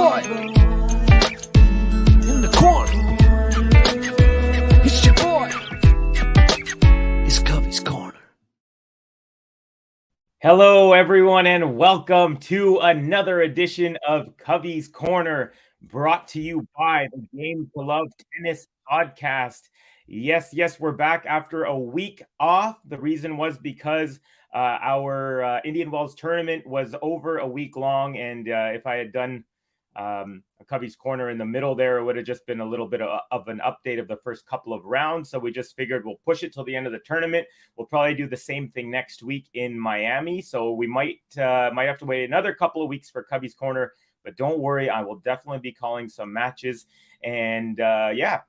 boy in the corner. It's your boy. It's Kavi's Corner. Hello, everyone, and welcome to another edition of Kavi's Corner, brought to you by the Game to Love Tennis podcast. Yes, we're back after a week off. The reason was because our Indian Wells tournament was over a week long, and if I had done a Kavi's Corner in the middle there, it would have just been a little bit of an update of the first couple of rounds. So we just figured we'll push it till the end of the tournament. We'll probably do the same thing next week in Miami. So we might have to wait another couple of weeks for Kavi's Corner, but don't worry, I will definitely be calling some matches. And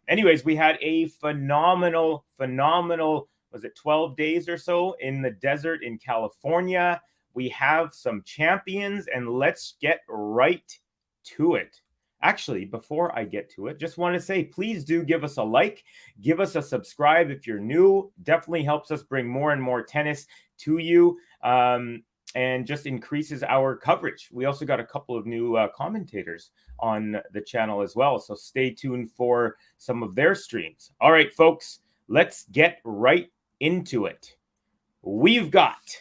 anyways, we had a phenomenal, was it 12 days or so in the desert in California. We have some champions, and let's get right to it. Actually, before I get to it, just want to say, please do give us a like, give us a subscribe if you're new. Definitely helps us bring more and more tennis to you, and just increases our coverage. We also got a couple of new commentators on the channel as well, so stay tuned for some of their streams. All right, folks, let's get right into it. We've got,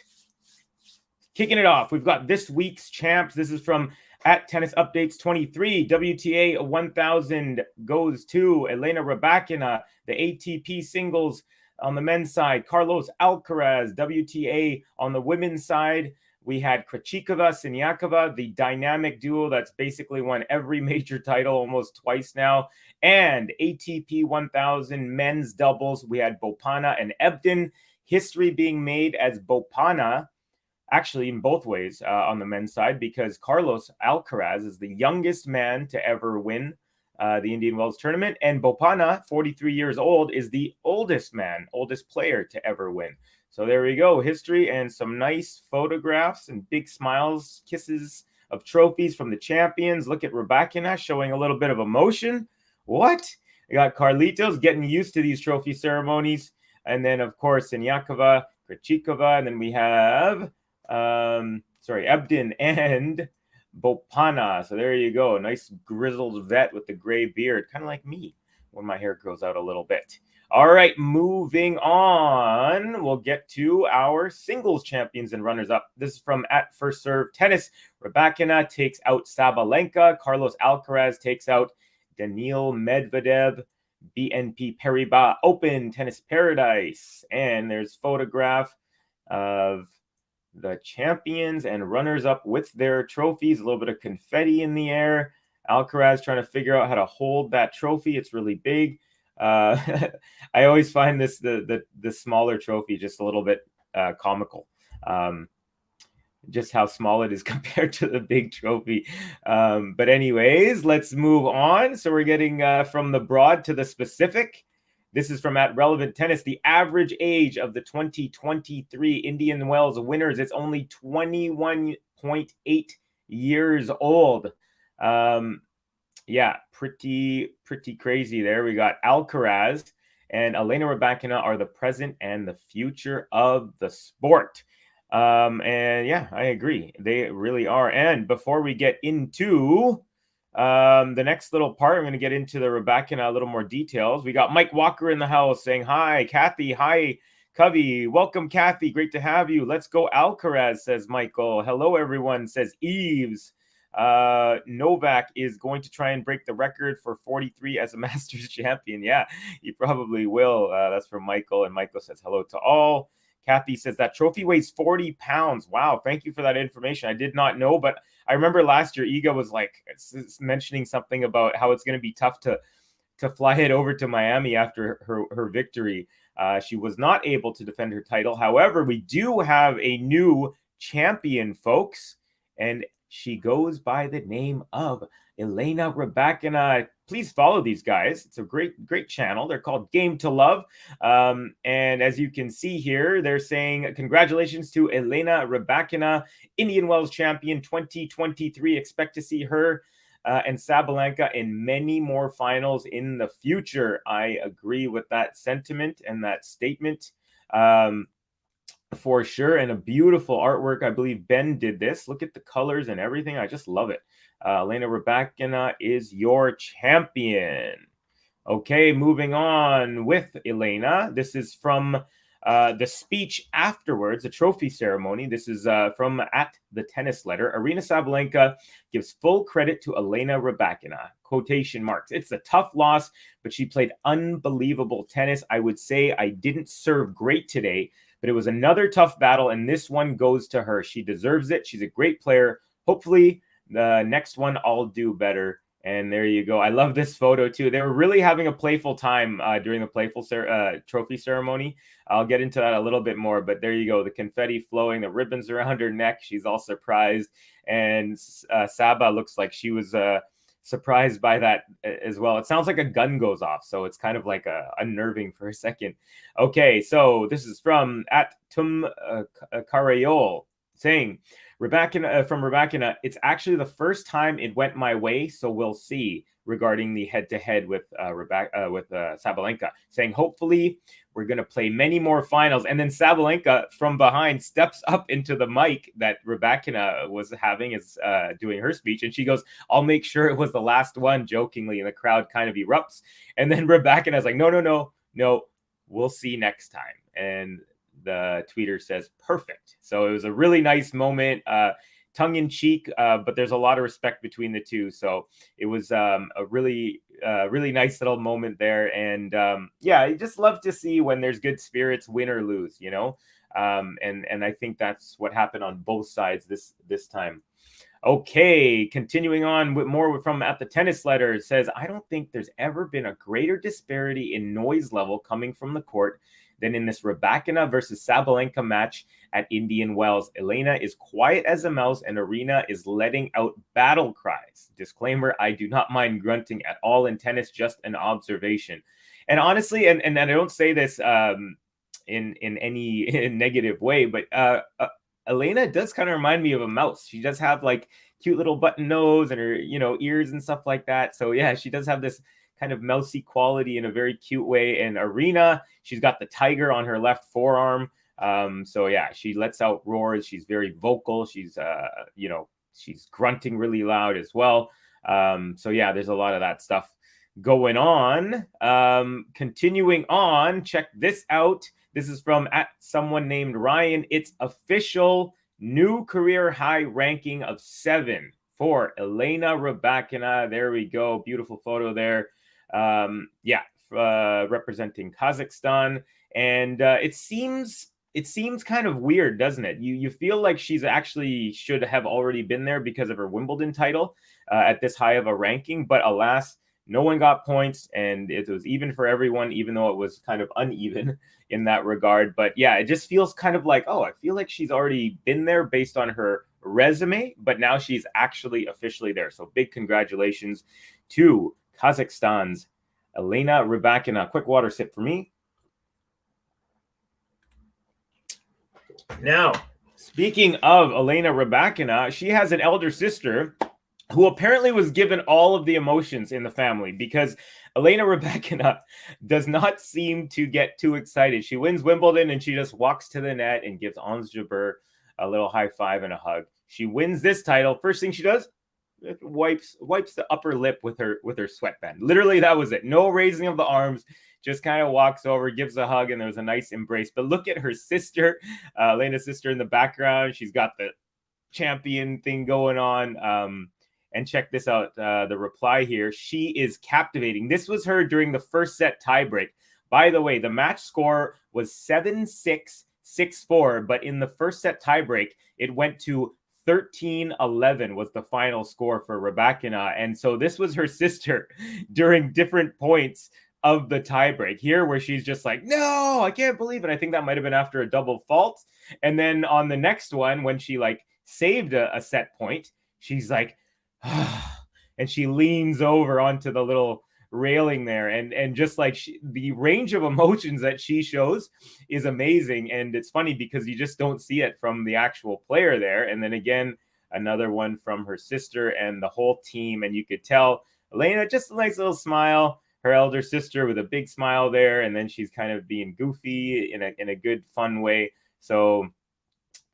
kicking it off, we've got this week's champs. This is from at Tennis Updates 23. WTA 1000 goes to Elena Rybakina. The ATP singles on the men's side, Carlos Alcaraz. WTA on the women's side, we had Krejcikova, Siniakova, the dynamic duo that's basically won every major title almost twice now. And ATP 1000 men's doubles, we had Bopanna and Ebden. History being made as Bopanna, actually in both ways on the men's side, because Carlos Alcaraz is the youngest man to ever win the Indian Wells tournament, and Bopanna, 43 years old, is the oldest player to ever win. So there we go, history and some nice photographs and big smiles, kisses of trophies from the champions. Look at Rybakina showing a little bit of emotion. What? We got Carlitos getting used to these trophy ceremonies. And then, of course, Siniakova, Krejcikova, and then we have Ebden and Bopanna. So there you go. Nice grizzled vet with the gray beard, kind of like me when my hair grows out a little bit. All right, moving on. We'll get to our singles champions and runners-up. This is from at First Serve Tennis. Rybakina takes out Sabalenka. Carlos Alcaraz takes out Daniil Medvedev. BNP Paribas Open Tennis Paradise. And there's photograph of the champions and runners-up with their trophies. A little bit of confetti in the air. Alcaraz trying to figure out how to hold that trophy. It's really big. I always find the smaller trophy just a little bit comical. Just how small it is compared to the big trophy. But anyways, let's move on. So we're getting from the broad to the specific. This is from at Relevant Tennis. The average age of the 2023 Indian Wells winners is only 21.8 years old. Pretty crazy there. We got Alcaraz and Elena Rybakina are the present and the future of the sport. I agree. They really are. And before we get into the next little part, I'm going to get into the Rybakina a little more details. We got Mike Walker in the house saying, hi, Kathy. Hi, Kavi. Welcome, Kathy. Great to have you. Let's go Alcaraz, says Michael. Hello, everyone, says Eves. Novak is going to try and break the record for 43 as a Masters champion. Yeah, he probably will. That's from Michael. And Michael says, hello to all. Kathy says that trophy weighs 40 pounds. Wow. Thank you for that information. I did not know, but I remember last year, Iga was like mentioning something about how it's going to be tough to fly it over to Miami after her victory. She was not able to defend her title. However, we do have a new champion, folks, and she goes by the name of Elena Rybakina. Please follow these guys. It's a great channel. They're called Game to Love. And as you can see here, they're saying, congratulations to Elena Rybakina, Indian Wells champion 2023. Expect to see her and Sabalenka in many more finals in the future. I agree with that sentiment and that statement. for sure, and a beautiful artwork. I believe Ben did this. Look at the colors and everything. I just love it. Elena Rybakina is your champion. Okay, moving on with Elena. This is from the speech afterwards, the trophy ceremony. This is from at the tennis letter. Aryna Sabalenka gives full credit to Elena Rybakina. Quotation marks. It's a tough loss, but she played unbelievable tennis. I would say I didn't serve great today, but it was another tough battle, and this one goes to her. She deserves it. She's a great player. Hopefully, the next one I'll do better. And there you go. I love this photo too. They were really having a playful time during the playful trophy ceremony. I'll get into that a little bit more, but there you go. The confetti flowing, the ribbons around her neck. She's all surprised. And Saba looks like she was surprised by that as well. It sounds like a gun goes off, so it's kind of like unnerving for a second. Okay, so this is from at Tum Karayol saying, Rybakina, from Rybakina, it's actually the first time it went my way, so we'll see regarding the head-to-head with Sabalenka, saying hopefully we're going to play many more finals. And then Sabalenka from behind steps up into the mic that Rybakina was having as doing her speech, and she goes, I'll make sure it was the last one, jokingly, and the crowd kind of erupts. And then Rybakina is like, no, we'll see next time. And the tweeter says, perfect. So it was a really nice moment, tongue in cheek, but there's a lot of respect between the two. So it was a really nice little moment there. And yeah, I just love to see when there's good spirits, win or lose, you know? And I think that's what happened on both sides this time. Okay, continuing on with more from at the tennis letter, it says, I don't think there's ever been a greater disparity in noise level coming from the court than in this Rybakina versus Sabalenka match at Indian Wells. Elena is quiet as a mouse and Aryna is letting out battle cries. Disclaimer, I do not mind grunting at all in tennis, just an observation. And honestly, and I don't say this in any negative way, but Elena does kind of remind me of a mouse. She does have like cute little button nose and her, ears and stuff like that. So yeah, she does have this kind of mousy quality in a very cute way. And Aryna, she's got the tiger on her left forearm. So yeah, she lets out roars. She's very vocal. She's, she's grunting really loud as well. So yeah, there's a lot of that stuff going on. Continuing on, check this out. This is from at someone named Ryan. It's official, new career high ranking of 7 for Elena Rybakina. There we go. Beautiful photo there. Representing Kazakhstan. And it seems kind of weird, doesn't it? You feel like she's actually should have already been there because of her Wimbledon title at this high of a ranking. But alas, no one got points, and it was even for everyone, even though it was kind of uneven in that regard. But yeah, it just feels kind of like, I feel like she's already been there based on her resume, but now she's actually officially there. So big congratulations to Kazakhstan's Elena Rybakina. Quick water sip for me. Now, speaking of Elena Rybakina, she has an elder sister who apparently was given all of the emotions in the family, because Elena Rybakina does not seem to get too excited. She wins Wimbledon and she just walks to the net and gives Ons Jabeur a little high five and a hug. She wins this title. First thing she does, wipes the upper lip with her sweatband. Literally, that was it. No raising of the arms. Just kind of walks over, gives a hug, and there was a nice embrace. But look at her sister, Elena's sister in the background. She's got the champion thing going on. And check this out, the reply here. She is captivating. This was her during the first set tiebreak. By the way, the match score was 7-6, 6-4, but in the first set tiebreak, it went to 13-11 was the final score for Rybakina. And so this was her sister during different points of the tiebreak here, where she's just like, no, I can't believe it. I think that might have been after a double fault. And then on the next one, when she like saved a set point, she's like, and she leans over onto the little railing there, and just like the range of emotions that she shows is amazing. And it's funny because you just don't see it from the actual player there. And then again, another one from her sister and the whole team, and you could tell Elena just a nice little smile, her elder sister with a big smile there, and then she's kind of being goofy in a good fun way. So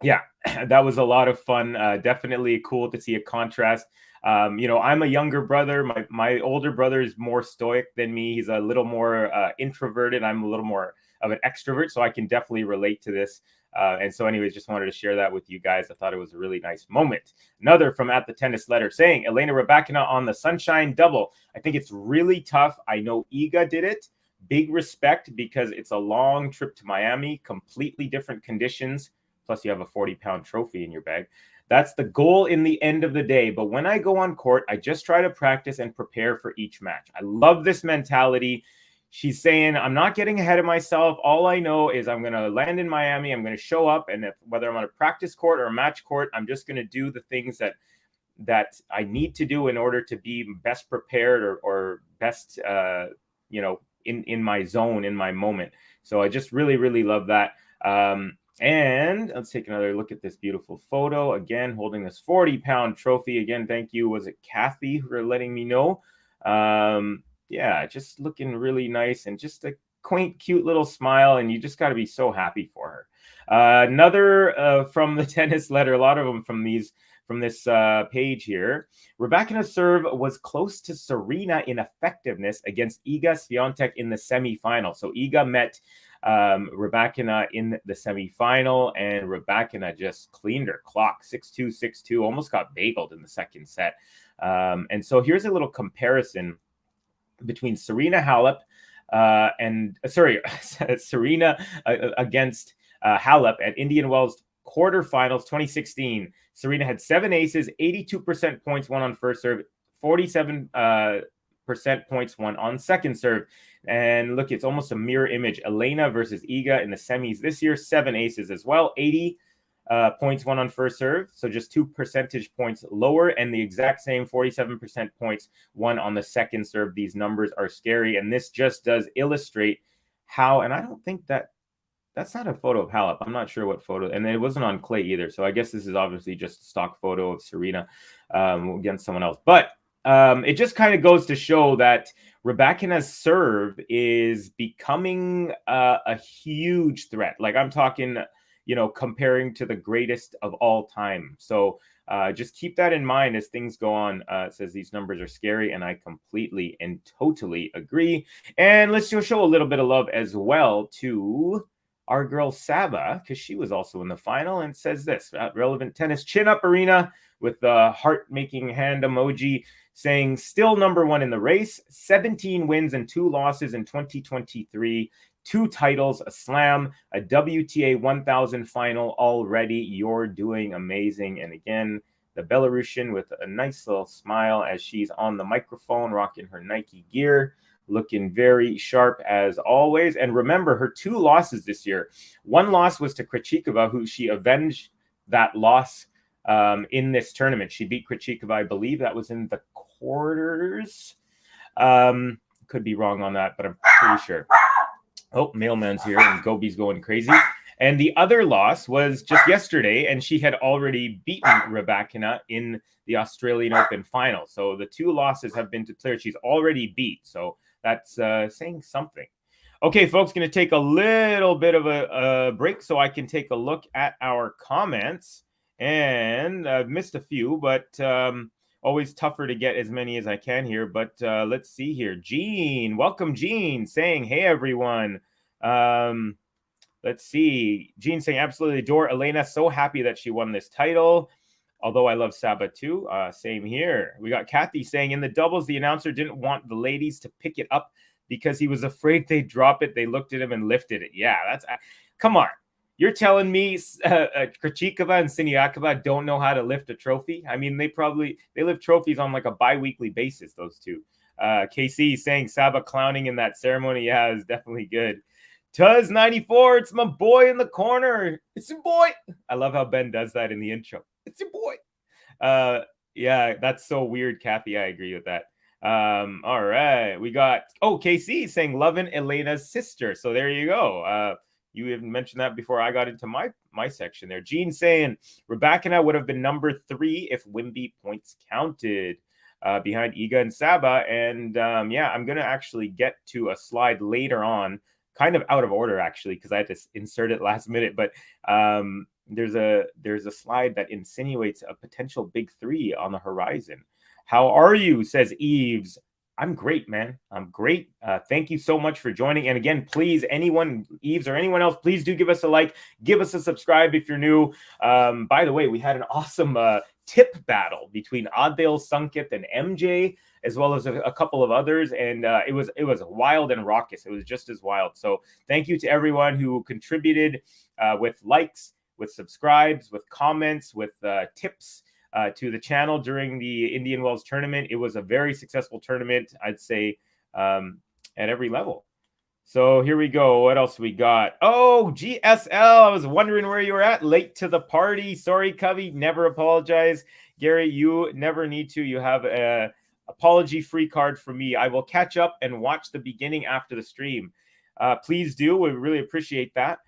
yeah, that was a lot of fun. Definitely cool to see a contrast. I'm a younger brother. My older brother is more stoic than me. He's a little more introverted. I'm a little more of an extrovert, so I can definitely relate to this. And so, anyways, just wanted to share that with you guys. I thought it was a really nice moment. Another from at the tennis letter saying Elena Rybakina on the Sunshine Double. I think it's really tough. I know Iga did it. Big respect because it's a long trip to Miami, completely different conditions. Plus, you have a 40-pound trophy in your bag. That's the goal in the end of the day. But when I go on court, I just try to practice and prepare for each match. I love this mentality. She's saying, I'm not getting ahead of myself. All I know is I'm going to land in Miami. I'm going to show up. And whether I'm on a practice court or a match court, I'm just going to do the things that I need to do in order to be best prepared or best, in my zone, in my moment. So I just really, really love that. And let's take another look at this beautiful photo. Again, holding this 40-pound trophy. Again, thank you. Was it Kathy for letting me know? Yeah, just looking really nice and just a quaint, cute little smile. And you just got to be so happy for her. Another from the tennis letter, a lot of them from this page here. Rybakina's serve was close to Serena in effectiveness against Iga Swiatek in the semifinal. So Iga met Rybakina in the semifinal, and Rybakina just cleaned her clock, 6-2, 6-2, almost got bageled in the second set. And so here's a little comparison between Serena Halep Serena against Halep at Indian Wells quarterfinals 2016. Serena had 7 aces, 82% points won on first serve, 47% points won on second serve. And look, it's almost a mirror image. Elena versus Iga in the semis this year, 7 aces as well, 80 points won on first serve, so just 2 percentage points lower, and the exact same 47% points won on the second serve. These numbers are scary, and this just does illustrate how, and I don't think that's not a photo of Halep. I'm not sure what photo, and it wasn't on clay either, so I guess this is obviously just a stock photo of Serena against someone else. But it just kind of goes to show that Rybakina's serve is becoming a huge threat. Like I'm talking, comparing to the greatest of all time. So just keep that in mind as things go on. It says these numbers are scary, and I completely and totally agree. And let's just show a little bit of love as well to our girl Saba, because she was also in the final, and says this at Relevant Tennis Chin Up Arena with the heart-making hand emoji, saying still number one in the race, 17 wins and 2 losses in 2023, 2 titles, a slam, a WTA 1000 final already. You're doing amazing. And again, the Belarusian with a nice little smile as she's on the microphone, rocking her Nike gear, looking very sharp as always. And remember, her 2 losses this year. 1 loss was to Krejcikova, who she avenged that loss in this tournament. She beat Krejcikova, I believe that was in the quarters. Could be wrong on that, but I'm pretty sure. Oh, mailman's here and Gobi's going crazy. And the other loss was just yesterday, and she had already beaten Rybakina in the Australian Open final. So the 2 losses have been to players she's already beat. So that's saying something. Okay, folks, going to take a little bit of a break so I can take a look at our comments. And I've missed a few, but always tougher to get as many as I can here. But let's see here. Gene, welcome, Gene, saying, hey, everyone. Let's see. Gene saying, absolutely adore Elena. So happy that she won this title. Although I love Saba too. Same here. We got Kathy saying, in the doubles, the announcer didn't want the ladies to pick it up because he was afraid they'd drop it. They looked at him and lifted it. Yeah, that's come on. You're telling me Krejcikova and Siniakova don't know how to lift a trophy? I mean, they lift trophies on like a bi-weekly basis, those two. KC saying Saba clowning in that ceremony. Yeah, is definitely good. Tuz94, it's my boy in the corner. It's your boy. I love how Ben does that in the intro. It's your boy. Yeah, that's so weird, Kathy. I agree with that. All right. We got, KC saying loving Elena's sister. So there you go. You even mentioned that before I got into my section there. Gene saying Rybakina would have been number 3 if Wimby points counted behind Iga and Saba. And I'm going to actually get to a slide later on kind of out of order actually, because I had to insert it last minute. But there's a slide that insinuates a potential big three on the horizon. How are you? Says Eves. I'm great, man. I'm great. Thank you so much for joining. And again, please, anyone, Eves or anyone else, please do give us a like, give us a subscribe if you're new. By the way, we had an awesome tip battle between Adil Sankit and MJ, as well as a couple of others, and it was wild and raucous. It was just as wild. So thank you to everyone who contributed with likes, with subscribes, with comments, with tips to the channel during the Indian Wells tournament. It was a very successful tournament, I'd say, at every level. So here we go. What else we got? Oh, GSL. I was wondering where you were at. Late to the party. Sorry, Kavi. Never apologize. Gary, you never need to. You have a apology-free card from me. I will catch up and watch the beginning after the stream. Please do. We really appreciate that.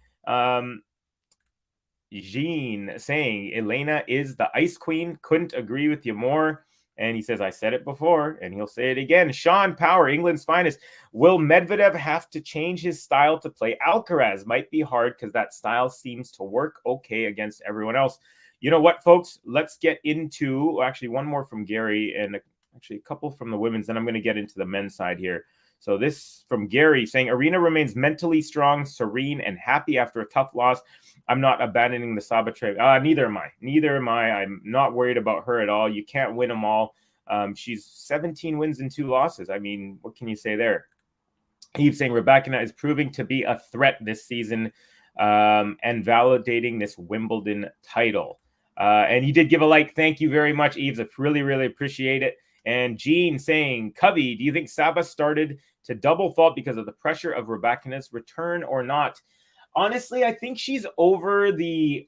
Jean saying, Elena is the ice queen. Couldn't agree with you more. And he says, I said it before, and he'll say it again. Sean Power, England's finest. Will Medvedev have to change his style to play Alcaraz? Might be hard because that style seems to work okay against everyone else. You know what, folks? Let's get into, actually, one more from Gary and actually a couple from the women's. Then I'm going to get into the men's side here. So this from Gary saying, Arena remains mentally strong, serene, and happy after a tough loss. I'm not abandoning the Saba trade. Neither am I. Neither am I. I'm not worried about her at all. You can't win them all. She's 17 wins and 2 losses. I mean, what can you say there? He's saying Rybakina is proving to be a threat this season and validating this Wimbledon title. And you did give a like. Thank you very much, Eves. I really, really appreciate it. And Jean saying, Kavi, do you think Saba started to double fault because of the pressure of Rybakina's return or not? Honestly, I think she's over the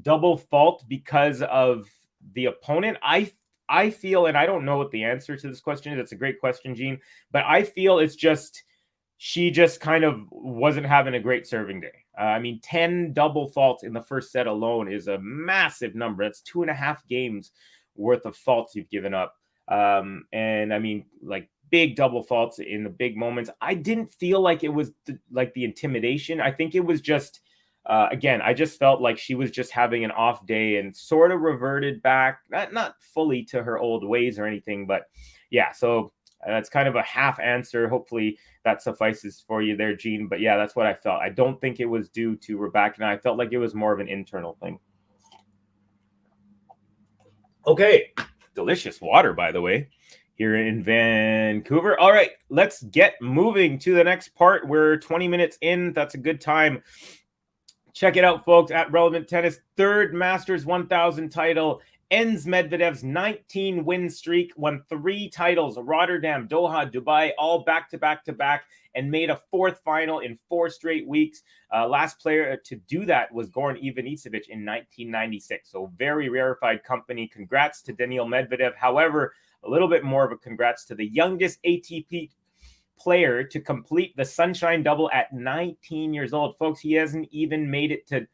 double fault because of the opponent. I feel, and I don't know what the answer to this question is. It's a great question, Jean. But I feel it's just, she just kind of wasn't having a great serving day. I mean, 10 double faults in the first set alone is a massive number. That's 2.5 games worth of faults you've given up. And I mean, like, big double faults in the big moments. I didn't feel like it was like the intimidation. I think it was just, again, I just felt like she was just having an off day and sort of reverted back, not fully to her old ways or anything, but yeah, so that's kind of a half answer. Hopefully that suffices for you there, Gene. But yeah, that's what I felt. I don't think it was due to Rybakina. I felt like it was more of an internal thing. Okay. Delicious water, by the way, here in Vancouver. All right, let's get moving to the next part. We're 20 minutes in. That's a good time. Check it out, folks, at Relevant Tennis. 3rd Masters 1000 title ends Medvedev's 19-win streak, won 3 titles, Rotterdam, Doha, Dubai, all back-to-back-to-back, and made a 4th final in 4 straight weeks. Last player to do that was Goran Ivanisevic in 1996. So very rarefied company. Congrats to Daniil Medvedev. However, a little bit more of a congrats to the youngest ATP player to complete the Sunshine Double at 19 years old. Folks, he hasn't even made it to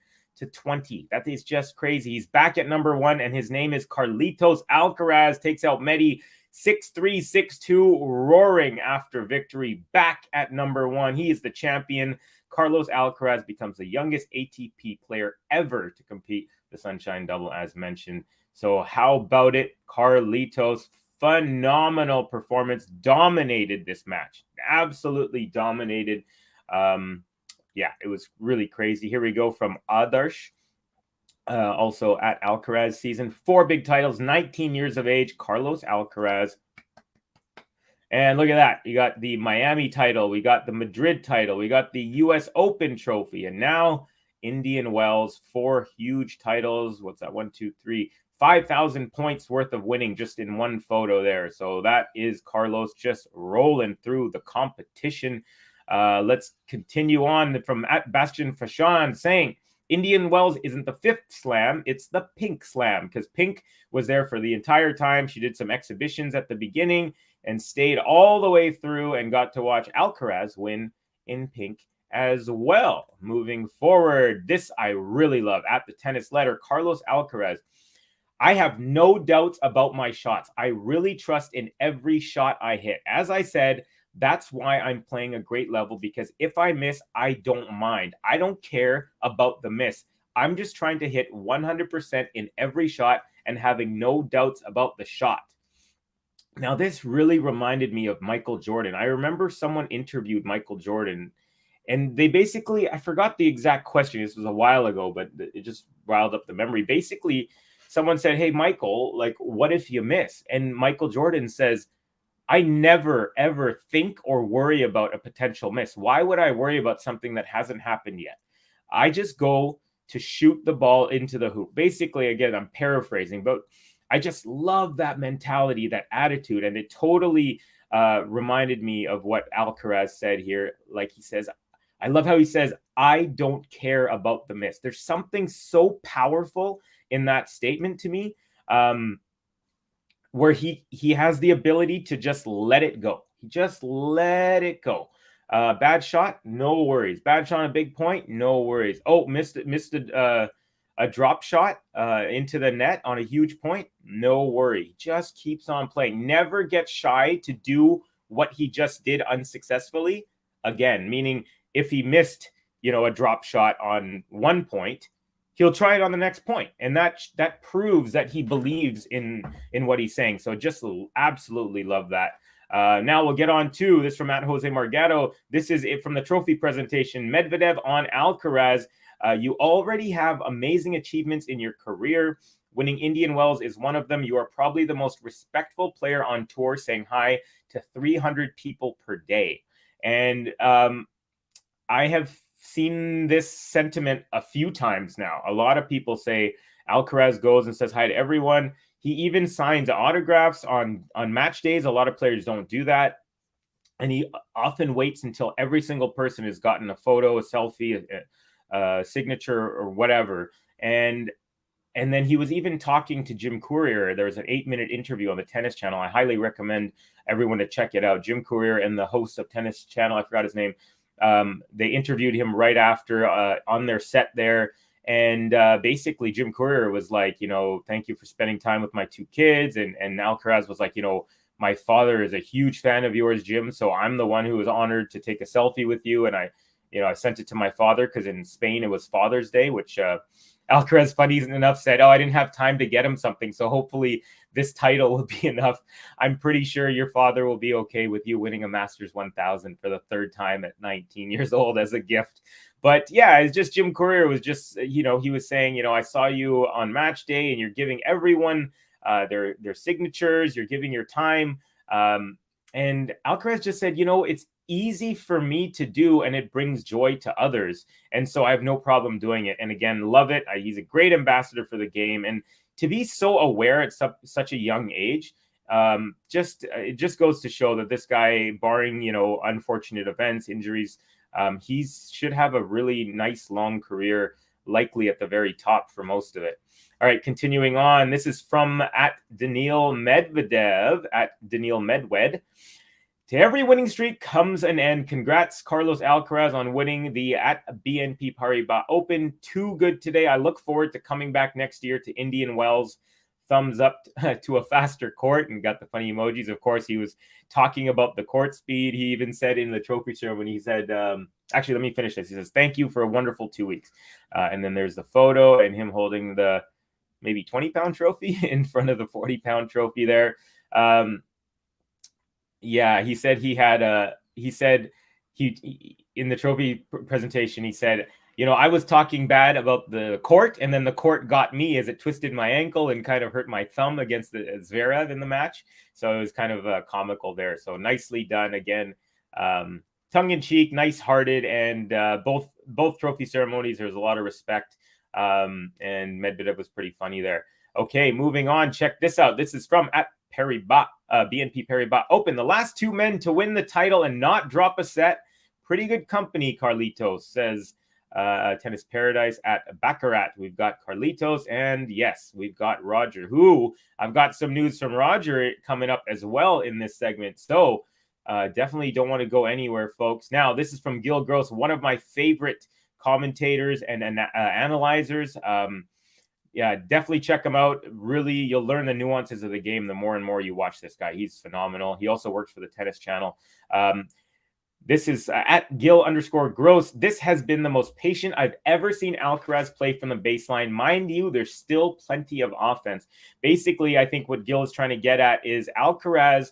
20. That is just crazy. He's back at number 1, and his name is Carlitos Alcaraz. Takes out Medi 6-3, 6-2, roaring after victory. Back at number 1. He is the champion. Carlos Alcaraz becomes the youngest ATP player ever to compete the Sunshine Double, as mentioned. So how about it, Carlitos? Phenomenal performance. Dominated this match. Absolutely dominated. Yeah, it was really crazy. Here we go from Adarsh. Also at Alcaraz season. 4 big titles, 19 years of age. Carlos Alcaraz. And look at that. You got the Miami title. We got the Madrid title. We got the US Open trophy. And now Indian Wells. 4 huge titles. What's that? 1, 2, 3. 5,000 points worth of winning just in one photo there. So that is Carlos just rolling through the competition. Let's continue on from at Bastian Fashan saying Indian Wells isn't the 5th slam, it's the Pink Slam, because Pink was there for the entire time. She did some exhibitions at the beginning and stayed all the way through and got to watch Alcaraz win in Pink as well. Moving forward, this I really love. At the Tennis Letter, Carlos Alcaraz. I have no doubts about my shots. I really trust in every shot I hit. As I said, That's why I'm playing a great level, because if I miss, I don't mind. I don't care about the miss. I'm just trying to hit 100% in every shot and having no doubts about the shot. Now, this really reminded me of Michael Jordan. I remember someone interviewed Michael Jordan, and they basically, I forgot the exact question. This was a while ago, but it just riled up the memory. Basically, someone said, "Hey, Michael, like, what if you miss?" And Michael Jordan says, "I never, ever think or worry about a potential miss. Why would I worry about something that hasn't happened yet? I just go to shoot the ball into the hoop." Basically, again, I'm paraphrasing, but I just love that mentality, that attitude. And it totally reminded me of what Alcaraz said here. Like he says, I love how he says, "I don't care about the miss." There's something so powerful in that statement to me. Where he has the ability to just let it go. He just let it go. Bad shot, no worries. Bad shot on a big point, no worries. Oh, missed a drop shot into the net on a huge point, no worry. Just keeps on playing. Never gets shy to do what he just did unsuccessfully again. Meaning, if he missed, a drop shot on one point, he'll try it on the next point, and that proves that he believes in what he's saying. So just absolutely love that. Now we'll get on to this from at Jose Margato. This is it from the trophy presentation. Medvedev on Alcaraz. You already have amazing achievements in your career. Winning Indian Wells is one of them. You are probably the most respectful player on tour, saying hi to 300 people per day. And I have seen this sentiment a few times now. A lot of people say Alcaraz goes and says hi to everyone. He even signs autographs on match days. A lot of players don't do that. And he often waits until every single person has gotten a photo, a selfie, a signature, or whatever. And then he was even talking to Jim Courier. There was an 8-minute interview on the Tennis Channel. I highly recommend everyone to check it out. Jim Courier and the host of Tennis Channel, I forgot his name, they interviewed him right after on their set there. And basically Jim Courier was like, thank you for spending time with my two kids. And Alcaraz was like, my father is a huge fan of yours, Jim. So I'm the one who was honored to take a selfie with you. And I sent it to my father because in Spain it was Father's Day, which Alcaraz, funny enough, said, "Oh, I didn't have time to get him something. So hopefully this title will be enough. I'm pretty sure your father will be okay with you winning a Masters 1000 for the third time at 19 years old as a gift." But yeah, it's just Jim Courier was just, he was saying, "I saw you on match day and you're giving everyone their signatures, you're giving your time." And Alcaraz just said, "It's easy for me to do and it brings joy to others. And so I have no problem doing it." And again, love it. He's a great ambassador for the game. And to be so aware at such a young age, it just goes to show that this guy, barring, unfortunate events, injuries, he should have a really nice long career, likely at the very top for most of it. All right, continuing on. This is from at Daniil Medvedev, at Daniil Medved. "To every winning streak comes an end. Congrats, Carlos Alcaraz, on winning the at BNP Paribas Open. Too good today. I look forward to coming back next year to Indian Wells. Thumbs up to a faster court." And got the funny emojis. Of course, he was talking about the court speed. He even said in the trophy ceremony, he said, actually, let me finish this. He says, "Thank you for a wonderful 2 weeks." And then there's the photo and him holding the maybe 20-pound trophy in front of the 40-pound trophy there. Yeah, he said he in the trophy presentation, he said, "I was talking bad about the court, and then the court got me as it twisted my ankle and kind of hurt my thumb against the Zverev in the match." So it was kind of comical there. So nicely done again. Tongue in cheek, nice hearted, and both trophy ceremonies, there was a lot of respect. And Medvedev was pretty funny there. Okay, moving on. Check this out. This is from at BNP Paribas Open. "The last two men to win the title and not drop a set. Pretty good company, Carlitos," says Tennis Paradise at Baccarat. We've got Carlitos, and yes, we've got Roger, who I've got some news from Roger coming up as well in this segment. So definitely don't want to go anywhere, folks. Now, this is from Gil Gross, one of my favorite commentators and analyzers. yeah, definitely check him out. Really, you'll learn the nuances of the game the more and more you watch this guy. He's phenomenal. He also works for the Tennis Channel. This is at Gil_Gross. This has been the most patient I've ever seen Alcaraz play from the baseline. Mind you, there's still plenty of offense. Basically, I think what Gil is trying to get at is Alcaraz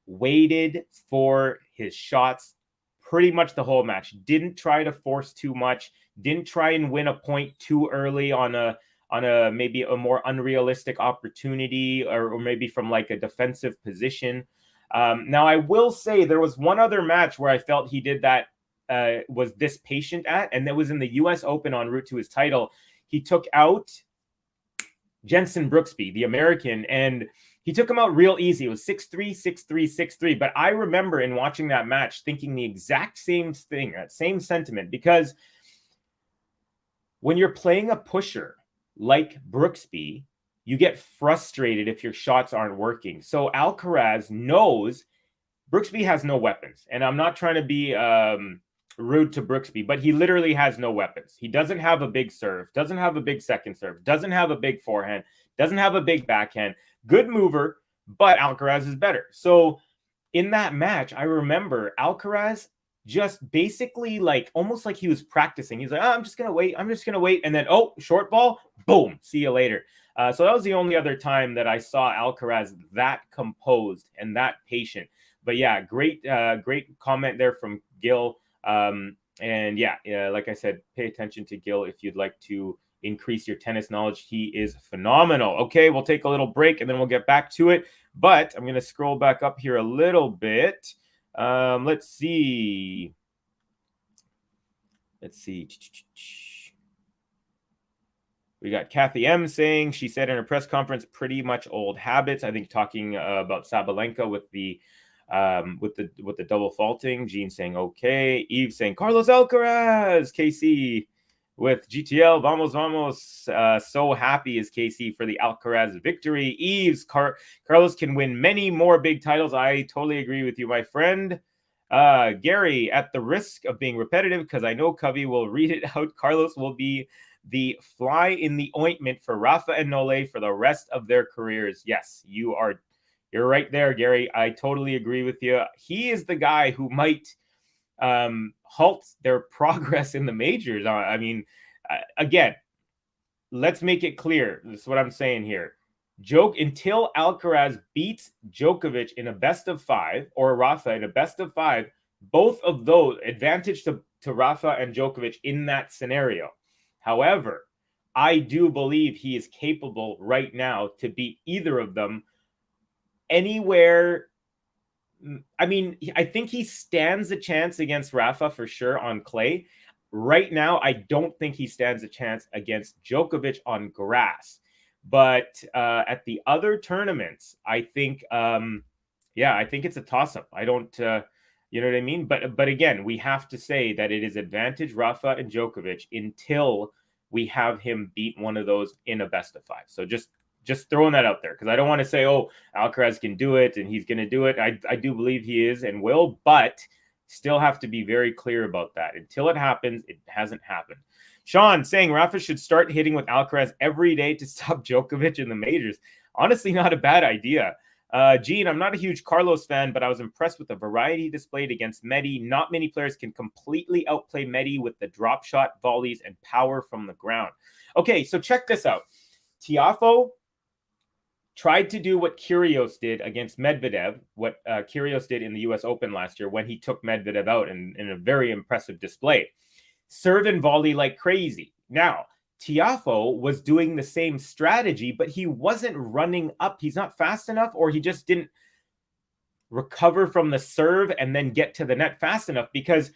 waited for his shots pretty much the whole match. Didn't try to force too much. Didn't try and win a point too early on a maybe a more unrealistic opportunity, or maybe from like a defensive position. Now, I will say there was one other match where I felt he did that, was this patient at, and that was in the US Open en route to his title. He took out Jenson Brooksby, the American, and he took him out real easy. It was 6-3, 6-3, 6-3. But I remember in watching that match thinking the exact same thing, that same sentiment, because when you're playing a pusher like Brooksby, you get frustrated if your shots aren't working. So Alcaraz knows Brooksby has no weapons. And I'm not trying to be rude to Brooksby, but he literally has no weapons. He doesn't have a big serve, doesn't have a big second serve, doesn't have a big forehand, doesn't have a big backhand. Good mover, but Alcaraz is better. So in that match, I remember Alcaraz just basically like almost like he was practicing. He's like, oh, I'm just going to wait. I'm just going to wait. And then, oh, short ball, boom, see you later. So that was the only other time that I saw Alcaraz that composed and that patient. But yeah, great comment there from Gil. And yeah, like I said, pay attention to Gil if you'd like to increase your tennis knowledge. He is phenomenal. Okay, we'll take a little break and then we'll get back to it. But I'm going to scroll back up here a little bit. Let's see. We got Kathy M saying, she said in her press conference, pretty much old habits. I think talking about Sabalenka with the double faulting. Jean saying okay. Eve saying Carlos Alcaraz. KC with GTL. Vamos. So happy is KC for the Alcaraz victory. Eve's Carlos can win many more big titles. I totally agree with you, my friend. Gary, at the risk of being repetitive, because I know Kavi will read it out, Carlos will be the fly in the ointment for Rafa and Nole for the rest of their careers. Yes, you're right there, Gary. I totally agree with you. He is the guy who might halt their progress in the majors. I mean, again, let's make it clear. This is what I'm saying here. Until Alcaraz beats Djokovic in a best of 5 or Rafa in a best of 5, both of those advantage to Rafa and Djokovic in that scenario. However, I do believe he is capable right now to beat either of them anywhere. I mean, I think he stands a chance against Rafa for sure on clay. Right now, I don't think he stands a chance against Djokovic on grass. But at the other tournaments, I think, I think it's a toss-up. I don't, you know what I mean? But again, we have to say that it is advantage Rafa and Djokovic until we have him beat one of those in a best of 5. So just throwing that out there, because I don't want to say, oh, Alcaraz can do it and he's going to do it. I do believe he is and will, but still have to be very clear about that. Until it happens, it hasn't happened. Sean saying Rafa should start hitting with Alcaraz every day to stop Djokovic in the majors. Honestly, not a bad idea. Gene, I'm not a huge Carlos fan, but I was impressed with the variety displayed against Medi. Not many players can completely outplay Medi with the drop shot, volleys, and power from the ground. Okay, so check this out. Tiafoe tried to do what Kyrgios did against Medvedev, what Kyrgios did in the US Open last year when he took Medvedev out in a very impressive display. Serve and volley like crazy. Now, Tiafoe was doing the same strategy, but he wasn't running up. He's not fast enough, or he just didn't recover from the serve and then get to the net fast enough, because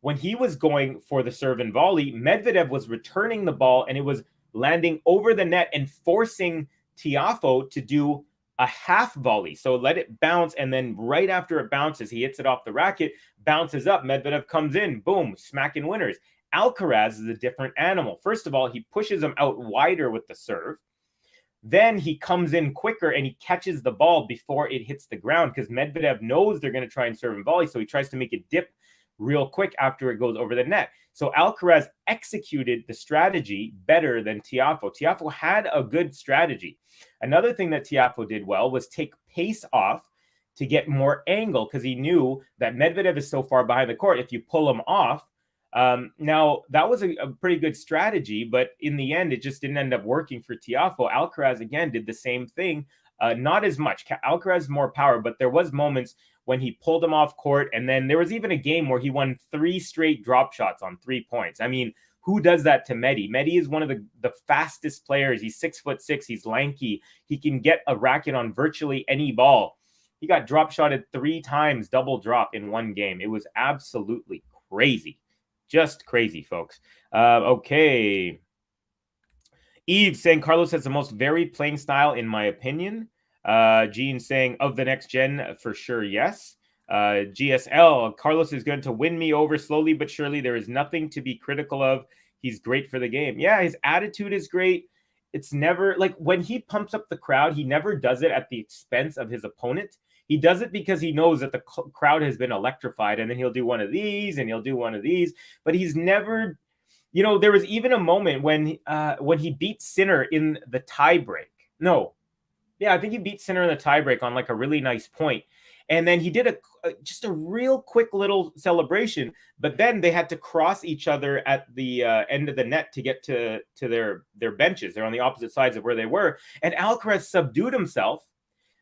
when he was going for the serve and volley, Medvedev was returning the ball and it was landing over the net and forcing Tiafoe to do a half volley. So let it bounce, and then right after it bounces, he hits it off the racket, bounces up, Medvedev comes in, boom, smacking winners. Alcaraz is a different animal. First of all, he pushes him out wider with the serve. Then he comes in quicker and he catches the ball before it hits the ground, because Medvedev knows they're going to try and serve and volley, so he tries to make it dip real quick after it goes over the net. So Alcaraz executed the strategy better than Tiafoe. Tiafoe had a good strategy. Another thing that Tiafoe did well was take pace off to get more angle, because he knew that Medvedev is so far behind the court. If you pull him off, now that was a pretty good strategy, but in the end, it just didn't end up working for Tiafoe. Alcaraz again did the same thing. Not as much. Alcaraz more power, but there was moments when he pulled him off court, and then there was even a game where he won 3 straight drop shots on 3 points. I mean, who does that to Medi? Medi is one of the fastest players. He's 6'6". He's lanky. He can get a racket on virtually any ball. He got drop shotted 3 times, double drop in one game. It was absolutely crazy. Just crazy, folks. Okay. Eve saying Carlos has the most varied playing style, in my opinion. Gene saying of the next gen, for sure, yes. GSL, Carlos is going to win me over slowly but surely. There is nothing to be critical of. He's great for the game. Yeah, his attitude is great. It's never like when he pumps up the crowd, he never does it at the expense of his opponent. He does it because he knows that the crowd has been electrified, and then he'll do one of these and he'll do one of these. But he's never, you know, there was even a moment when he beat Sinner in the tiebreak. No, yeah, I think he beat Sinner in the tiebreak on like a really nice point. And then he did just a real quick little celebration, but then they had to cross each other at the end of the net to get to their benches. They're on the opposite sides of where they were. And Alcaraz subdued himself.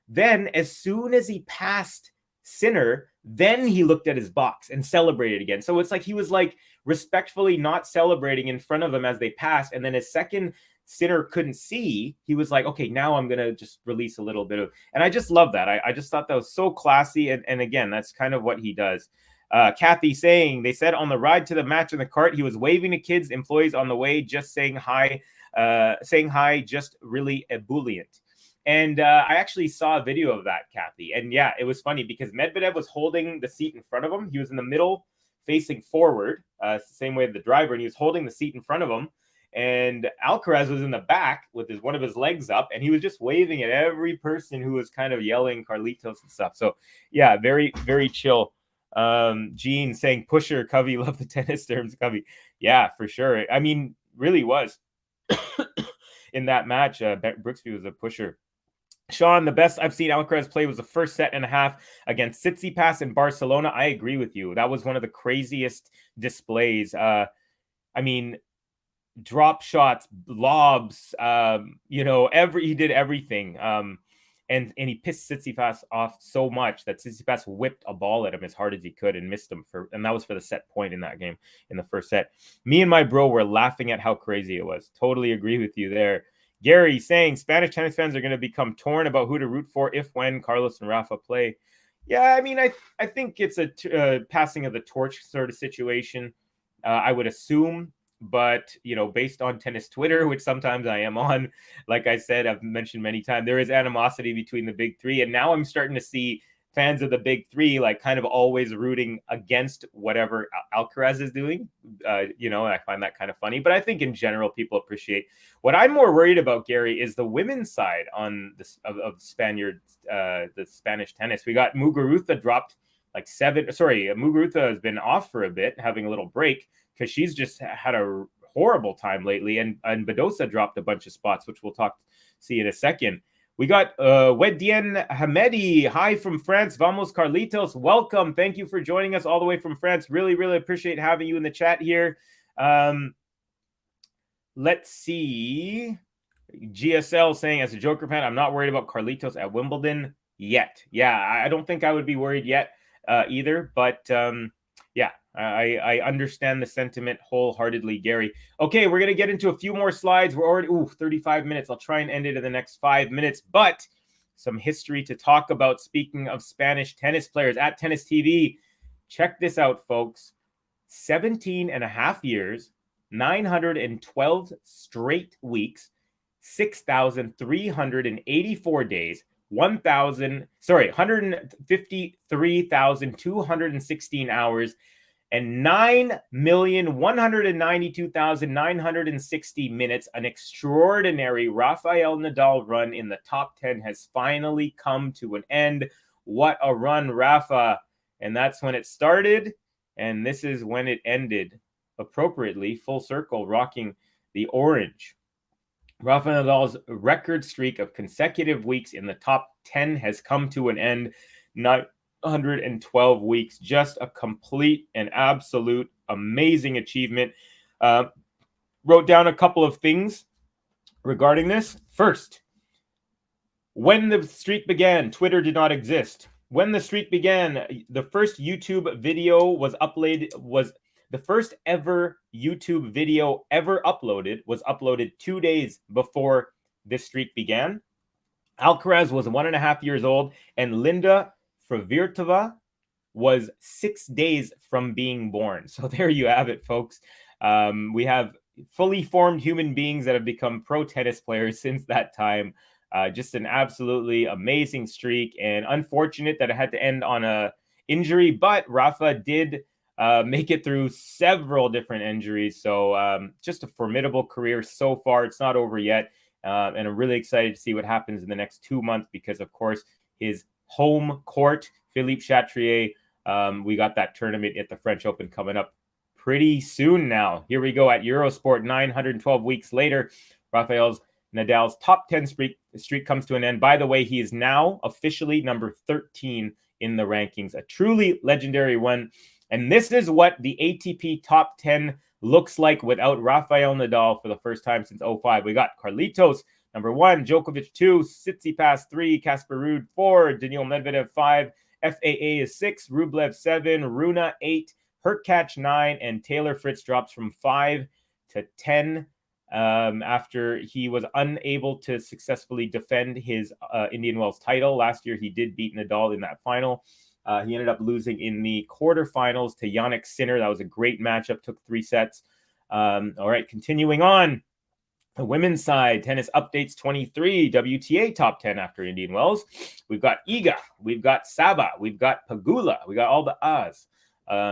Then as soon as he passed Sinner, then he looked at his box and celebrated again. So it's like he was like respectfully not celebrating in front of him as they passed. And then his second Sinner couldn't see, he was like, okay, now I'm going to just release a little bit of, and I just love that. I just thought that was so classy. And again, that's kind of what he does. Kathy saying, they said on the ride to the match in the cart, he was waving to kids, employees on the way, just saying hi, just really ebullient. And I actually saw a video of that, Kathy. And yeah, it was funny because Medvedev was holding the seat in front of him. He was in the middle facing forward, same way as the driver, and he was holding the seat in front of him. And Alcaraz was in the back with one of his legs up, and he was just waving at every person who was kind of yelling Carlitos and stuff. So yeah, very, very chill. Gene saying pusher, Kavi, love the tennis terms, Kavi. Yeah, for sure. I mean, really was. In that match, Brooksby was a pusher. Sean, the best I've seen Alcaraz play was the first set and a half against Tsitsipas in Barcelona. I agree with you. That was one of the craziest displays. I mean, drop shots, lobs, he did everything. And he pissed Tsitsipas off so much that Tsitsipas whipped a ball at him as hard as he could and missed him and that was for the set point in that game in the first set. Me and my bro were laughing at how crazy it was. Totally agree with you there. Gary saying Spanish tennis fans are going to become torn about who to root for if when Carlos and Rafa play. Yeah, I mean, I think it's a passing of the torch sort of situation. I would assume, but based on tennis Twitter, which sometimes I am on, like I said, I've mentioned many times, there is animosity between the big three, and now I'm starting to see fans of the big three like kind of always rooting against whatever Alcaraz is doing. And I find that kind of funny, but I think in general people appreciate. What I'm more worried about, Gary, is the women's side on this of Spaniards, the Spanish tennis. We got Muguruza dropped like 7. Sorry, Muguruza has been off for a bit, having a little break because she's just had a horrible time lately, and Badosa dropped a bunch of spots, which we'll see in a second. We got Wedien Hamedi. Hi from France. Vamos, Carlitos. Welcome. Thank you for joining us all the way from France. Really, really appreciate having you in the chat here. Let's see. GSL saying, as a Joker fan, I'm not worried about Carlitos at Wimbledon yet. Yeah, I don't think I would be worried yet either. But yeah, I understand the sentiment wholeheartedly, Gary. Okay, we're going to get into a few more slides. We're already 35 minutes. I'll try and end it in the next 5 minutes, but some history to talk about. Speaking of Spanish tennis players at Tennis TV, check this out, folks. 17 and a half years, 912 straight weeks, 6,384 days, 153,216 hours, and 9,192,960 minutes. An extraordinary Rafael Nadal run in the top 10 has finally come to an end. What a run, Rafa. And that's when it started. and this is when it ended appropriately, full circle, rocking the orange. Rafael Nadal's record streak of consecutive weeks in the top 10 has come to an end. 912 weeks, just a complete and absolute amazing achievement. Wrote down a couple of things regarding this. First, when the streak began, Twitter did not exist. When the streak began, the first YouTube video was the first ever YouTube video ever uploaded was uploaded 2 days before this streak began. Alcaraz was 1.5 years old, and Linda Fruhvirtova was 6 days from being born. So there you have it, folks. We have fully formed human beings that have become pro tennis players since that time. Just an absolutely amazing streak, and unfortunate that it had to end on a injury, but Rafa did make it through several different injuries. So just a formidable career so far. It's not over yet. And I'm really excited to see what happens in the next 2 months because, of course, his home court, Philippe Chatrier, we got that tournament at the French Open coming up pretty soon now. Here we go at Eurosport, 912 weeks later. Nadal's top 10 streak comes to an end. By the way, he is now officially number 13 in the rankings. A truly legendary one. And this is what the ATP top 10 looks like without Rafael Nadal for the first time since 2005. We got Carlitos, number 1, Djokovic 2, Tsitsipas 3, Casper Ruud 4, Daniil Medvedev 5, FAA is 6, Rublev 7, Rune 8, Hurkacz 9, and Taylor Fritz drops from 5 to 10 after he was unable to successfully defend his Indian Wells title. Last year, he did beat Nadal in that final. He ended up losing in the quarterfinals to Jannik Sinner. That was a great matchup, took 3 sets. All right, continuing on. The women's side, tennis updates 23, WTA top 10 after Indian Wells. We've got Iga, we've got Saba, we've got Pagula, we got all the A's.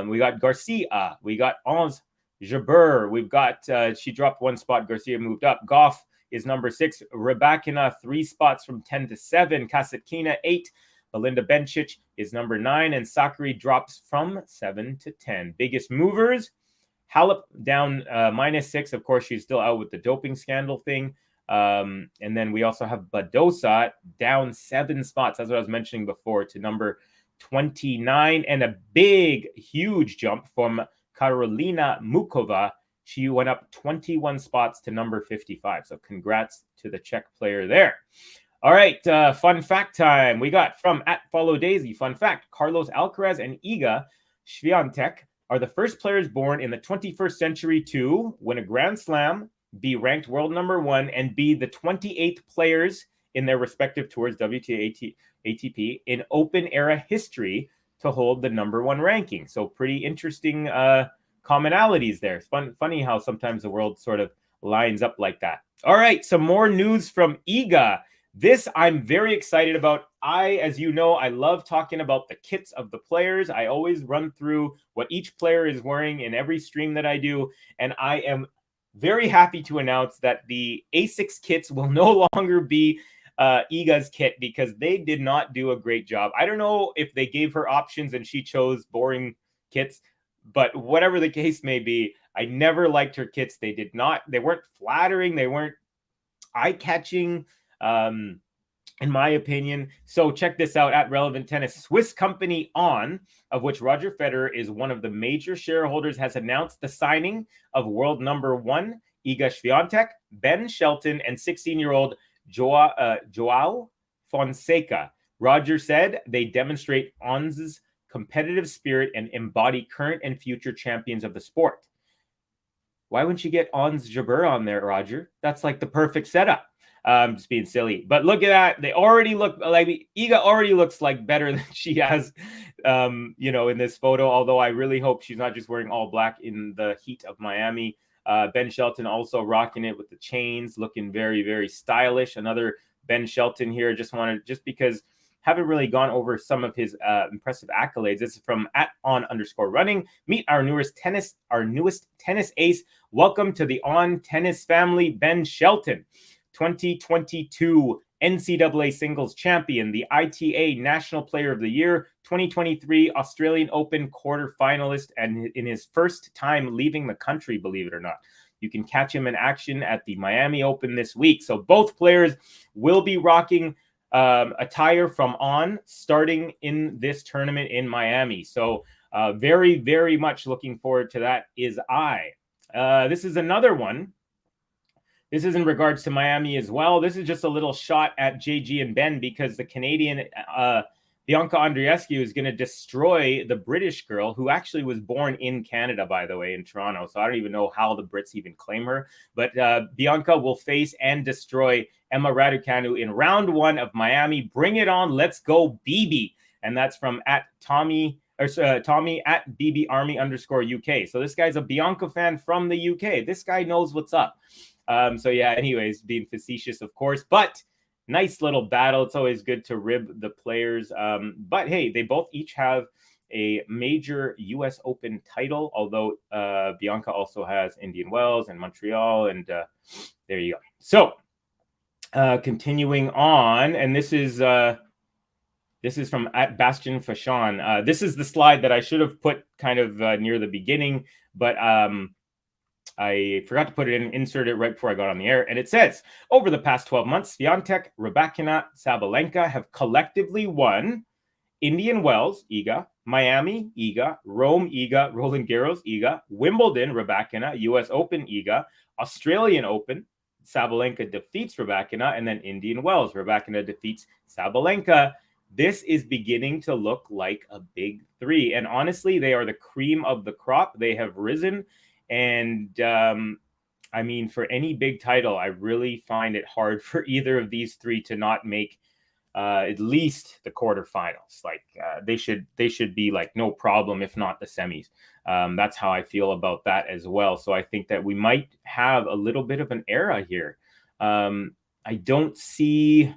We got Garcia, we got Ons Jabeur, we've got, she dropped 1 spot, Garcia moved up. Goff is number 6, Rybakina 3 spots from 10 to 7, Kasatkina 8, Belinda Bencic is number 9, and Sakari drops from 7 to 10. Biggest movers, Halep down -6. Of course, she's still out with the doping scandal thing. And then we also have Badosa down 7 spots, as I was mentioning before, to number 29. And a big, huge jump from Karolina Mukova. She went up 21 spots to number 55. So congrats to the Czech player there. All right, fun fact time. We got from @FollowDaisy. Fun fact, Carlos Alcaraz and Iga Swiatek are the first players born in the 21st century to win a Grand Slam, be ranked world number 1, and be the 28th players in their respective tours, WTA, ATP, in Open era history to hold the number 1 ranking. So pretty interesting commonalities there. Funny how sometimes the world sort of lines up like that. All right, some more news from Iga. This I'm very excited about. As you know, I love talking about the kits of the players. I always run through what each player is wearing in every stream that I do. And I am very happy to announce that the ASICS kits will no longer be Iga's kit because they did not do a great job. I don't know if they gave her options and she chose boring kits, but whatever the case may be, I never liked her kits. They weren't flattering. They weren't eye-catching. In my opinion. So check this out at Relevant Tennis. Swiss company On, of which Roger Federer is one of the major shareholders, has announced the signing of world number 1 Iga Swiatek, Ben Shelton, and 16-year-old Joao Fonseca. Roger said they demonstrate On's competitive spirit and embody current and future champions of the sport. Why wouldn't you get Ons Jabeur on there, Roger? That's like the perfect setup. Just being silly. But look at that. They already look like Iga already looks like better than she has, in this photo. Although I really hope she's not just wearing all black in the heat of Miami. Ben Shelton also rocking it with the chains, looking very, very stylish. Another Ben Shelton here. Just because haven't really gone over some of his impressive accolades. This is from @on_running. Meet our newest tennis ace. Welcome to the On Tennis family, Ben Shelton. 2022 NCAA Singles Champion, the ITA National Player of the Year, 2023 Australian Open quarterfinalist, and in his first time leaving the country, believe it or not. You can catch him in action at the Miami Open this week. So both players will be rocking attire from On starting in this tournament in Miami. So very, very much looking forward to that is I. This is another one. This is in regards to Miami as well. This is just a little shot at JG and Ben because the Canadian Bianca Andreescu is going to destroy the British girl who actually was born in Canada, by the way, in Toronto. So I don't even know how the Brits even claim her. But Bianca will face and destroy Emma Raducanu in round 1 of Miami. Bring it on. Let's go, BB. And that's from at Tommy at BB Army _UK. So this guy's a Bianca fan from the UK. This guy knows what's up. So yeah, anyways, being facetious, of course, but nice little battle. It's always good to rib the players. But hey, they both each have a major US Open title, although Bianca also has Indian Wells and Montreal, and there you go. So continuing on, and this is from at Bastion Fashan. This is the slide that I should have put kind of near the beginning, but I forgot to put it in, insert it right before I got on the air. And it says, over the past 12 months, Swiatek, Rybakina, Sabalenka have collectively won Indian Wells, Iga, Miami, Iga, Rome, Iga, Roland Garros, Iga, Wimbledon, Rybakina, US Open, Iga, Australian Open, Sabalenka defeats Rybakina, and then Indian Wells, Rybakina defeats Sabalenka. This is beginning to look like a big three. And honestly, they are the cream of the crop. They have risen. And I mean, for any big title, I really find it hard for either of these three to not make at least the quarterfinals. Like they should be like no problem, if not the semis. That's how I feel about that as well. So I think that we might have a little bit of an era here. I don't see,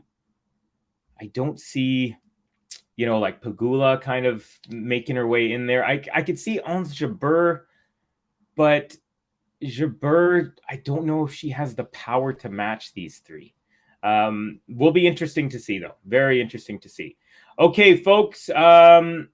you know, like Pegula kind of making her way in there. I could see Ons Jabeur. But Jabeur, I don't know if she has the power to match these three. Will be interesting to see, though. Very interesting to see. Okay, folks. One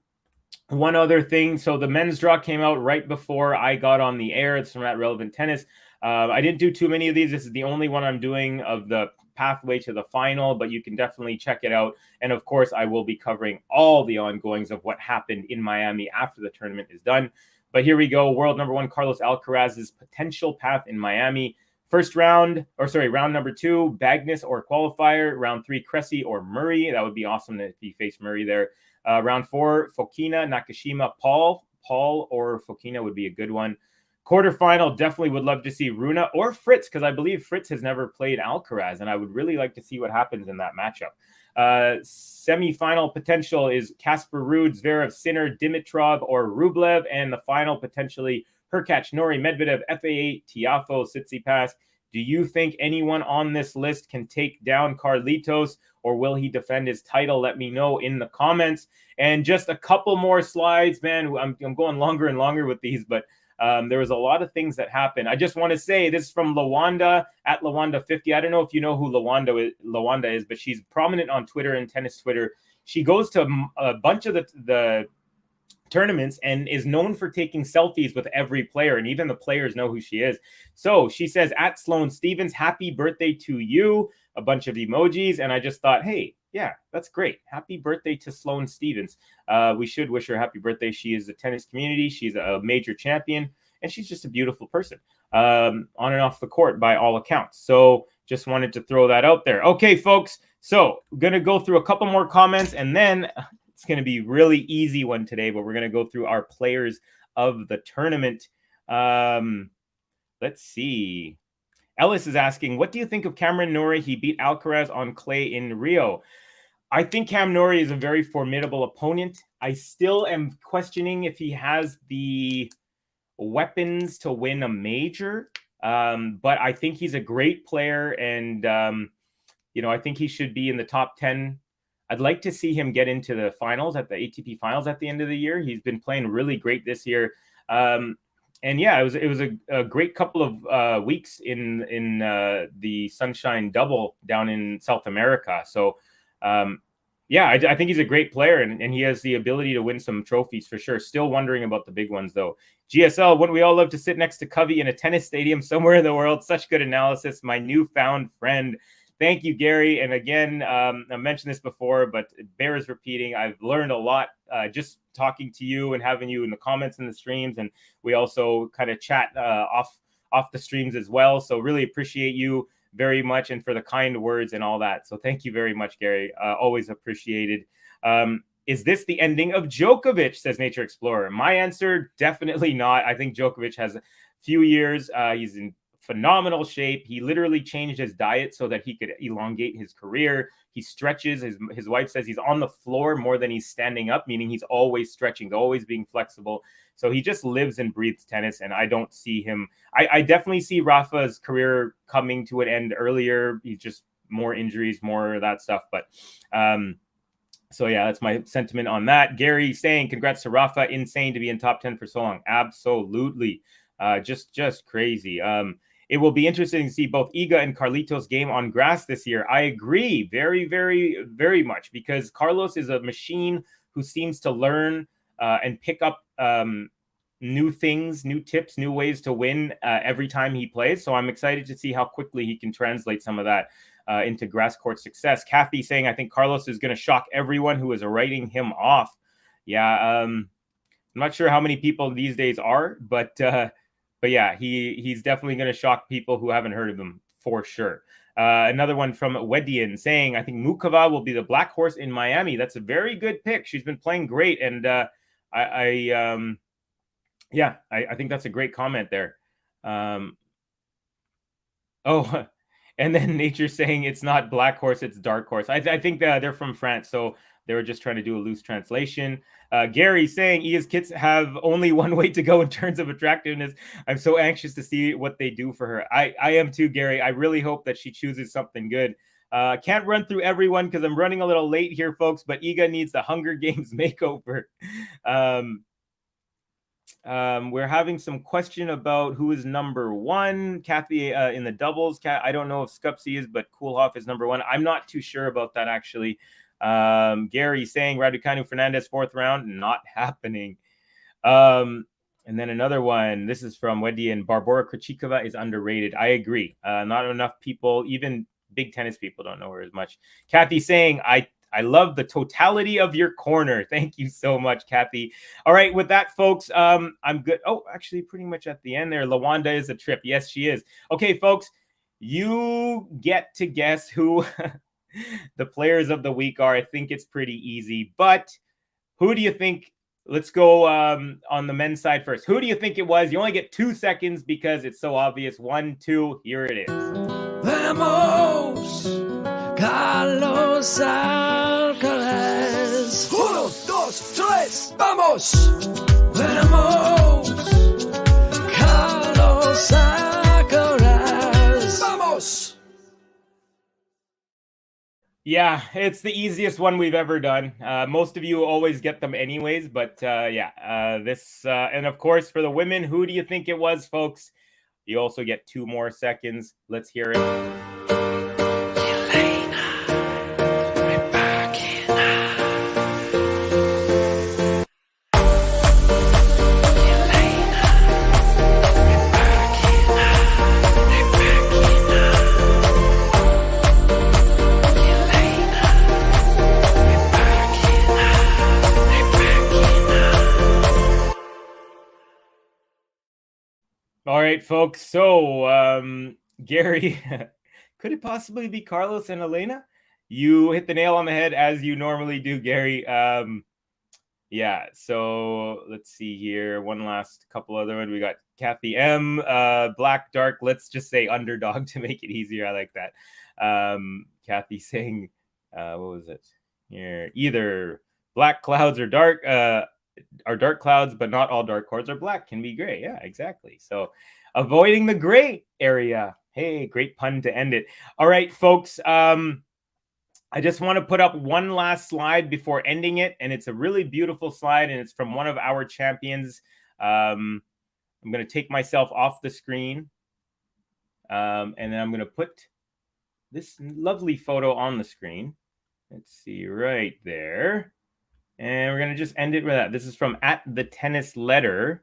other thing. So the men's draw came out right before I got on the air. It's from at Relevant Tennis. I didn't do too many of these. This is the only one I'm doing of the pathway to the final, but you can definitely check it out. And of course, I will be covering all the ongoings of what happened in Miami after the tournament is done. But here we go. World number 1, Carlos Alcaraz's potential path in Miami. Round number 2, Bagnis or qualifier. Round 3, Cressy or Murray. That would be awesome if he faced Murray there. Round 4, Fokina, Nakashima, Paul. Paul or Fokina would be a good one. Quarterfinal, definitely would love to see Rune or Fritz, because I believe Fritz has never played Alcaraz, and I would really like to see what happens in that matchup. Semi-final potential is Casper Ruud, Zverev, Sinner, Dimitrov, or Rublev, and the final potentially Hurkacz, Norrie, Medvedev, FAA, Tiafoe, Tsitsipas. Do you think anyone on this list can take down Carlitos, or will he defend his title? Let me know in the comments. And just a couple more slides, man. I'm going longer and longer with these, but there was a lot of things that happened. I just want to say this is from Lawanda at Lawanda50. I don't know if you know who Lawanda is, but she's prominent on Twitter and tennis Twitter. She goes to a bunch of the tournaments and is known for taking selfies with every player, and even the players know who she is. So she says, at Sloane Stevens, happy birthday to you, a bunch of emojis. And I just thought, hey, yeah, that's great. Happy birthday to Sloane Stevens. We should wish her happy birthday. She is the tennis community. She's a major champion, and she's just a beautiful person on and off the court by all accounts. So just wanted to throw that out there. Okay, folks. So I'm going to go through a couple more comments, and then it's going to be really easy one today, but we're going to go through our players of the tournament. Let's see. Ellis is asking, what do you think of Cameron Norrie? He beat Alcaraz on clay in Rio. I think Cam Norrie is a very formidable opponent. I still am questioning if he has the weapons to win a major, but I think he's a great player, and I think he should be in the top 10. I'd like to see him get into the finals, at the ATP finals at the end of the year. He's been playing really great this year. and yeah, it was a great couple of weeks in the Sunshine Double down in South America. So yeah, I think he's a great player, and he has the ability to win some trophies for sure. Still wondering about the big ones, though. GSL, wouldn't we all love to sit next to Kavi in a tennis stadium somewhere in the world? Such good analysis. My newfound friend. Thank you, Gary. And again, I mentioned this before, but it bears repeating. I've learned a lot just talking to you and having you in the comments in the streams. And we also kind of chat off the streams as well. So really appreciate you very much, and for the kind words and all that. So thank you very much, Gary. Always appreciated. Is this the ending of Djokovic, says Nature Explorer? My answer, definitely not. I think Djokovic has a few years. He's in phenomenal shape. He literally changed his diet so that he could elongate his career. He stretches. His wife says he's on the floor more than he's standing up, meaning he's always stretching, always being flexible. So he just lives and breathes tennis, and I don't see him. I definitely see Rafa's career coming to an end earlier. He's just more injuries, more of that stuff. But so yeah, that's my sentiment on that. Gary saying, congrats to Rafa. Insane to be in top 10 for so long. Absolutely. Just crazy. It will be interesting to see both Iga and Carlitos' game on grass this year. I agree very, very, very much, because Carlos is a machine who seems to learn and pick up new things, new tips, new ways to win every time he plays. So I'm excited to see how quickly he can translate some of that into grass court success. Kavi saying, I think Carlos is going to shock everyone who is writing him off. Yeah, I'm not sure how many people these days are, but yeah, he's definitely going to shock people who haven't heard of him for sure. Another one from Wedian saying, I think Mukova will be the black horse in Miami. That's a very good pick. She's been playing great, and I think that's a great comment there. Oh, and then Nature saying it's not black horse, it's dark horse. I think they're from France, so they were just trying to do a loose translation. Gary saying Ia's kits have only one way to go in terms of attractiveness. I'm so anxious to see what they do for her. I am too, Gary. I really hope that she chooses something good. Can't run through everyone because I'm running a little late here, folks, but Iga needs the Hunger Games makeover. We're having some question about who is number one. Kathy in the doubles. I don't know if Skupsy is, but Koolhof is number one. I'm not too sure about that, actually. Gary saying Raducanu Fernandez 4th round, not happening. And then another one. This is from Wendy, and Barbora Krejcikova is underrated. I agree. Not enough people, even big tennis people, don't know her as much. Kathy saying, I love the totality of your corner. Thank you so much, Kathy. All right, with that, folks, I'm good. Oh, actually, pretty much at the end there, Lawanda is a trip. Yes, she is. Okay, folks, you get to guess who the players of the week are. I think it's pretty easy, but who do you think? Let's go on the men's side first. Who do you think it was? You only get 2 seconds because it's so obvious. 1, 2, here it is. Vamos, Carlos Alcaraz. 1, 2, 3, vamos. Vamos, Carlos Alcaraz. Vamos. Yeah, it's the easiest one we've ever done. Most of you always get them anyways, but and of course for the women, who do you think it was, folks? You also get 2 more seconds. Let's hear it. All right, folks. So, Gary, could it possibly be Carlos and Elena? You hit the nail on the head as you normally do, Gary. Yeah, so let's see here. One last couple other ones. We got Kathy M, Black Dark. Let's just say underdog to make it easier. I like that. Kathy saying, what was it? Here, either black clouds or dark. Are dark clouds, but not all dark clouds are black. Can be gray. Yeah, exactly. So avoiding the gray area. Hey, great pun to end it. All right, folks. I just want to put up one last slide before ending it. And it's a really beautiful slide. And it's from one of our champions. Let I'm going to take myself off the screen. And then I'm going to put this lovely photo on the screen. Let's see, right there. And we're going to just end it with that. This is from @thetennisletter.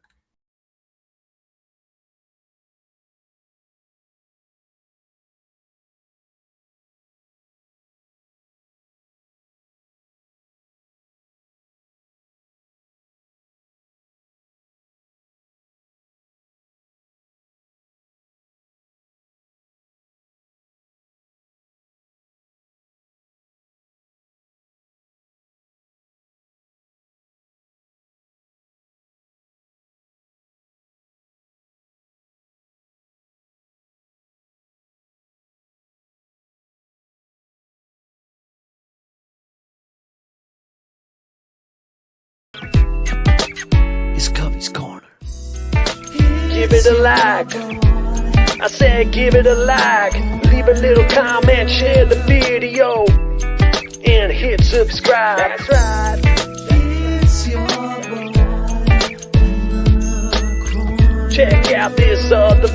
It's Kavi's Corner. Give it a like. I said give it a like. Leave a little comment, share the video, and hit subscribe. That's right. It's your boy in the corner. Check out this other